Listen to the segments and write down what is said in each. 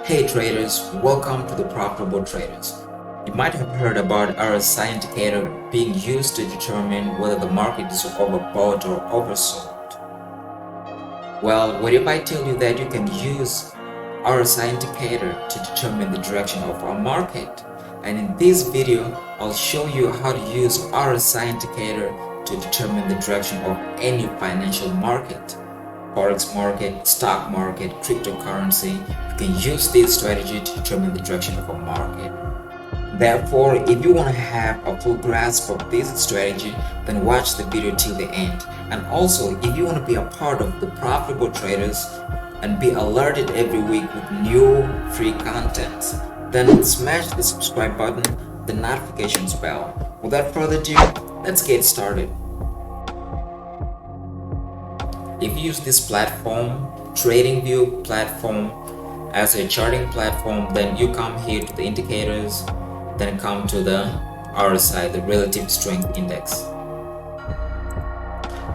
Hey traders, welcome to the Profitable Traders. You might have heard about RSI indicator being used to determine whether the market is overbought or oversold. Well, what if I tell you that you can use RSI indicator to determine the direction of our market? And in this video, I'll show you how to use RSI indicator to determine the direction of any financial market. Forex market, stock market, cryptocurrency. You can use this strategy to determine the direction of a market. Therefore, if you want to have a full grasp of this strategy, then watch the video till the end. And also, if you want to be a part of the Profitable Traders and be alerted every week with new free content, then smash the subscribe button, the notifications bell. Without further ado, let's get started. If you use this platform, TradingView platform, as a charting platform, then you come here to the indicators, then come to the RSI, the relative strength index.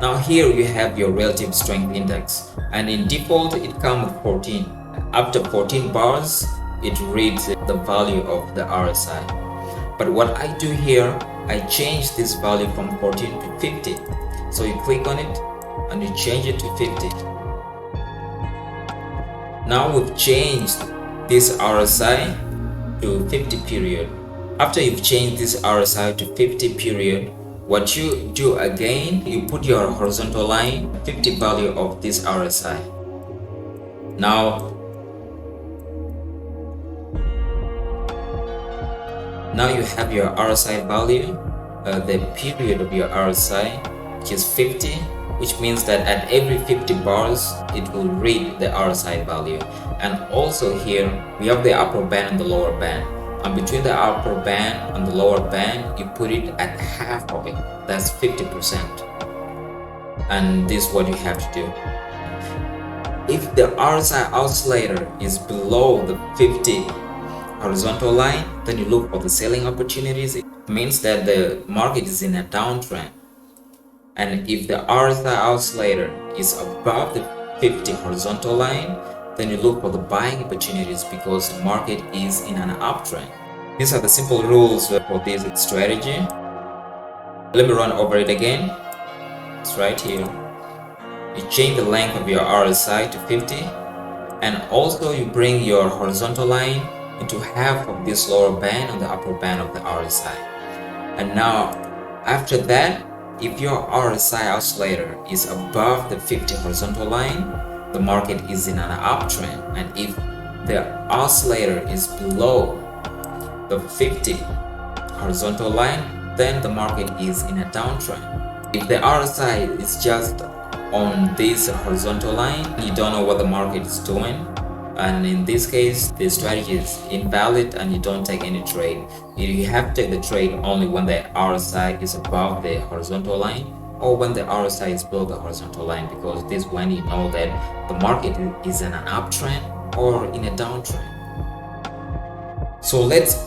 Now here you have your relative strength index, and in default it comes with 14. After 14 bars, it reads the value of the RSI. But what I do here, I change this value from 14 to 50. So you click on it and you change it to 50. Now we've changed this RSI to 50 period. After you've changed this RSI to 50 period, what you do again, you put your horizontal line, 50 value of this RSI. Now you have your RSI value, the period of your RSI, which is 50, which means that at every 50 bars, it will read the RSI value. And also here, we have the upper band and the lower band. And between the upper band and the lower band, you put it at half of it. That's 50%. And this is what you have to do. If the RSI oscillator is below the 50 horizontal line, then you look for the selling opportunities. It means that the market is in a downtrend. And if the RSI oscillator is above the 50 horizontal line, then you look for the buying opportunities because the market is in an uptrend. These are the simple rules for this strategy. Let me run over it again. It's right here. You change the length of your RSI to 50, and also you bring your horizontal line into half of this lower band and the upper band of the RSI. And now, after that, if your RSI oscillator is above the 50 horizontal line, the market is in an uptrend. And if the oscillator is below the 50 horizontal line, then the market is in a downtrend. If the RSI is just on this horizontal line, you don't know what the market is doing. And in this case, the strategy is invalid and you don't take any trade. You have to take the trade only when the RSI is above the horizontal line or when the RSI is below the horizontal line, because this is when you know that the market is in an uptrend or in a downtrend. So let's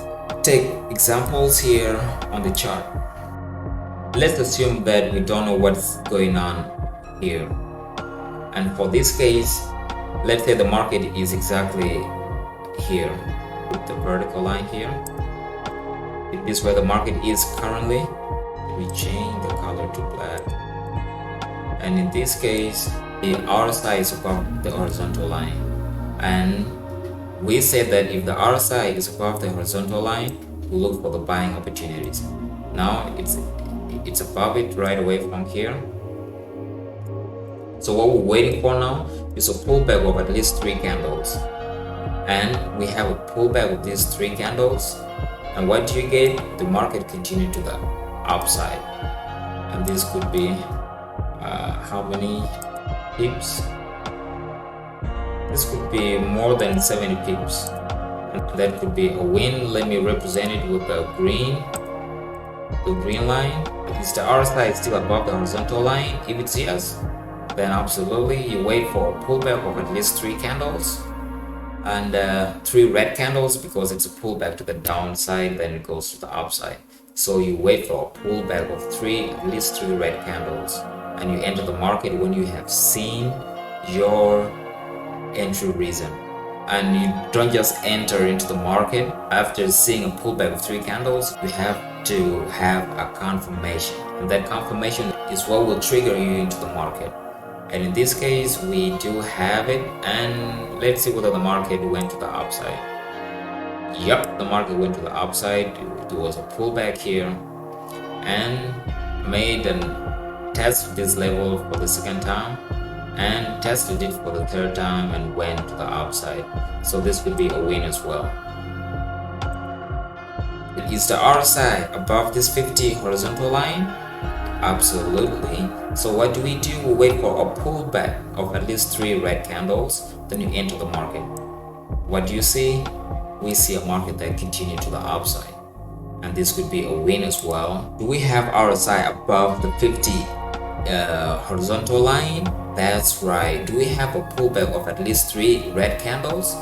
take examples here on the chart. Let's assume that we don't know what's going on here. And for this case, let's say the market is exactly here with the vertical line here. This is where the market is currently. We change the color to black. And in this case, the RSI is above the horizontal line. And we said that if the RSI is above the horizontal line, we look for the buying opportunities. Now it's above it right away from here. So what we're waiting for now is a pullback of at least 3 candles. And we have a pullback of these 3 candles. And what do you get? The market continued to the upside. And this could be how many pips? This could be more than 70 pips. And that could be a win. Let me represent it with the green line. Is the RSI still above the horizontal line? If it's yes, then absolutely you wait for a pullback of at least 3 candles and 3 red candles, because it's a pullback to the downside, then it goes to the upside. So you wait for a pullback of at least 3 red candles, and you enter the market when you have seen your entry reason. and you don't just enter into the market after seeing a pullback of 3 candles. You have to have a confirmation, and that confirmation is what will trigger you into the market. And in this case, we do have it, and let's see whether the market went to the upside. Yep, the market went to the upside. It was a pullback here and made a test this level for the second time and tested it for the third time and went to the upside. So this could be a win as well. Is the RSI above this 50 horizontal line? Absolutely. So what do? We wait for a pullback of at least 3 red candles, then you enter the market. What do you see? We see a market that continued to the upside, and this could be a win as well. Do we have RSI above the 50 horizontal line? That's right. Do we have a pullback of at least 3 red candles?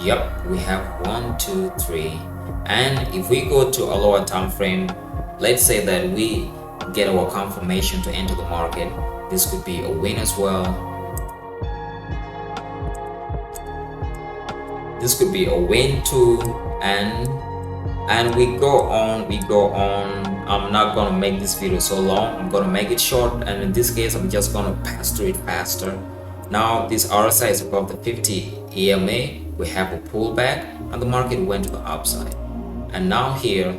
Yep, we have 1, 2, 3. And if we go to a lower time frame, let's say that we get our confirmation to enter the market, this could be a win as well. This could be a win too, and we go on. I'm not gonna make this video so long. I'm gonna make it short, and in this case I'm just gonna pass through it faster. Now this RSI is above the 50 EMA. We have a pullback and the market went to the upside, and now here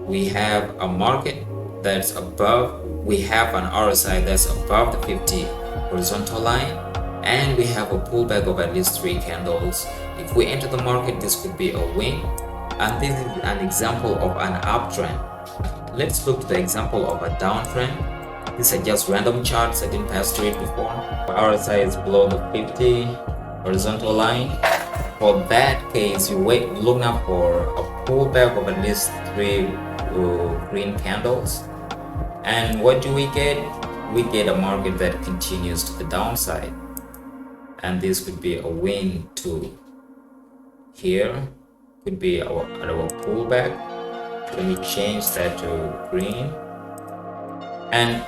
we have a market that's above. We have an RSI that's above the 50 horizontal line, and we have a pullback of at least 3 candles. If we enter the market, this could be a win, and this is an example of an uptrend. Let's look at the example of a downtrend. These are just random charts. I didn't pass through it before. RSI is below the 50 horizontal line. For that case, you look out for a pullback of at least 3 green candles. And what do we get? We get a market that continues to the downside, and this could be a win too. Here could be our pullback. Let me change that to green. And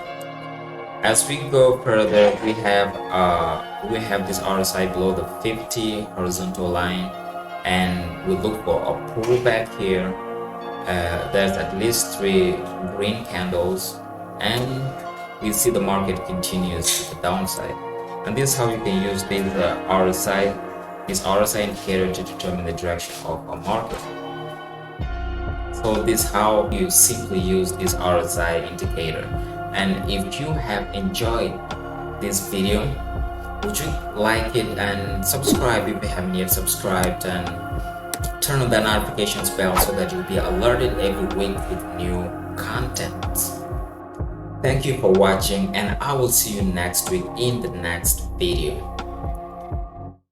as we go further, we have this RSI below the 50 horizontal line, and we look for a pullback here. There's at least 3 green candles, and we see the market continues to the downside. And this is how you can use this RSI indicator to determine the direction of a market. So this is how you simply use this RSI indicator. And if you have enjoyed this video, would you like it and subscribe if you haven't yet subscribed, and turn on the notifications bell so that you'll be alerted every week with new content. Thank you for watching, and I will see you next week in the next video.